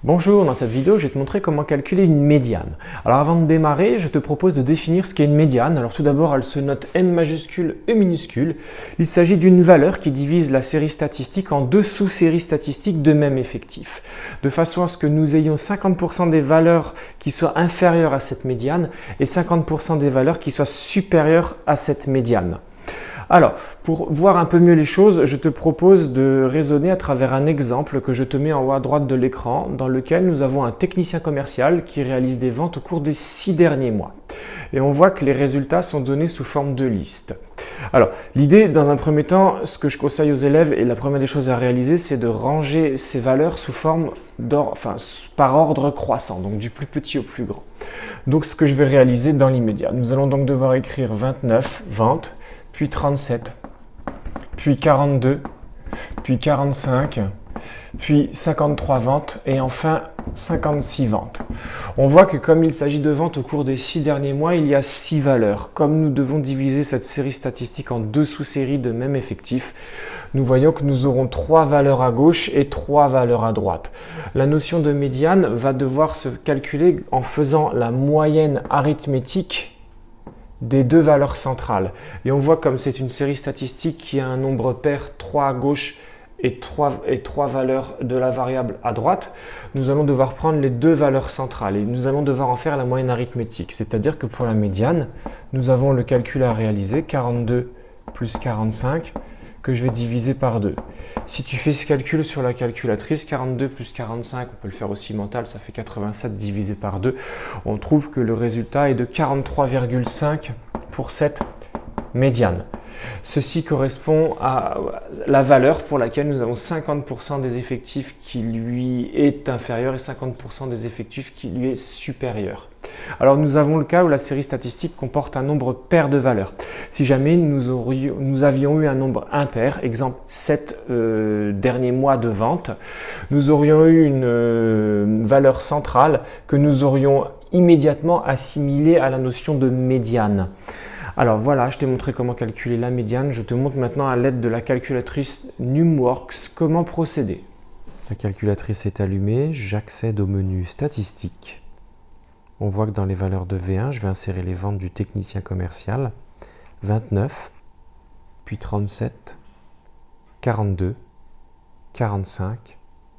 Bonjour, dans cette vidéo, je vais te montrer comment calculer une médiane. Alors avant de démarrer, je te propose de définir ce qu'est une médiane. Alors tout d'abord, elle se note M majuscule, E minuscule. Il s'agit d'une valeur qui divise la série statistique en deux sous-séries statistiques de même effectif, de façon à ce que nous ayons 50% des valeurs qui soient inférieures à cette médiane et 50% des valeurs qui soient supérieures à cette médiane. Alors, pour voir un peu mieux les choses, je te propose de raisonner à travers un exemple que je te mets en haut à droite de l'écran, dans lequel nous avons un technicien commercial qui réalise des ventes au cours des 6 derniers mois. Et on voit que les résultats sont donnés sous forme de liste. Alors, l'idée, dans un premier temps, ce que je conseille aux élèves, et la première des choses à réaliser, c'est de ranger ces valeurs sous forme par ordre croissant, donc du plus petit au plus grand. Donc, ce que je vais réaliser dans l'immédiat. Nous allons donc devoir écrire 29 ventes, puis 37, puis 42, puis 45, puis 53 ventes et enfin 56 ventes. On voit que comme il s'agit de ventes au cours des 6 derniers mois, il y a 6 valeurs. Comme nous devons diviser cette série statistique en deux sous-séries de même effectif, nous voyons que nous aurons 3 valeurs à gauche et 3 valeurs à droite. La notion de médiane va devoir se calculer en faisant la moyenne arithmétique des deux valeurs centrales. Et on voit comme c'est une série statistique qui a un nombre pair 3 à gauche et 3 valeurs de la variable à droite, nous allons devoir prendre les deux valeurs centrales et nous allons devoir en faire la moyenne arithmétique. C'est-à-dire que pour la médiane, nous avons le calcul à réaliser, 42 plus 45, que je vais diviser par 2. Si tu fais ce calcul sur la calculatrice, 42 plus 45, on peut le faire aussi mental, ça fait 87 divisé par 2. On trouve que le résultat est de 43,5 pour cette médiane. Ceci correspond à la valeur pour laquelle nous avons 50% des effectifs qui lui est inférieur et 50% des effectifs qui lui est supérieur. Alors nous avons le cas où la série statistique comporte un nombre pair de valeurs. Si jamais nous avions eu un nombre impair, exemple 7 derniers mois de vente, nous aurions eu une valeur centrale que nous aurions immédiatement assimilée à la notion de médiane. Alors voilà, je t'ai montré comment calculer la médiane. Je te montre maintenant à l'aide de la calculatrice Numworks comment procéder. La calculatrice est allumée, j'accède au menu Statistiques. On voit que dans les valeurs de V1, je vais insérer les ventes du technicien commercial. 29, puis 37, 42, 45,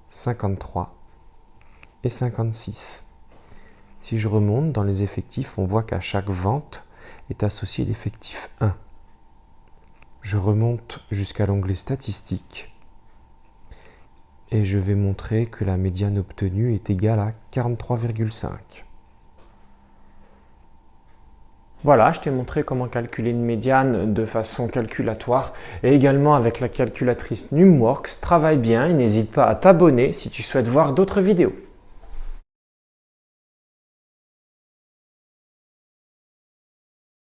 53 et 56. Si je remonte dans les effectifs, on voit qu'à chaque vente, est associé l'effectif 1. Je remonte jusqu'à l'onglet Statistiques et je vais montrer que la médiane obtenue est égale à 43,5. Voilà, je t'ai montré comment calculer une médiane de façon calculatoire et également avec la calculatrice Numworks. Travaille bien et n'hésite pas à t'abonner si tu souhaites voir d'autres vidéos.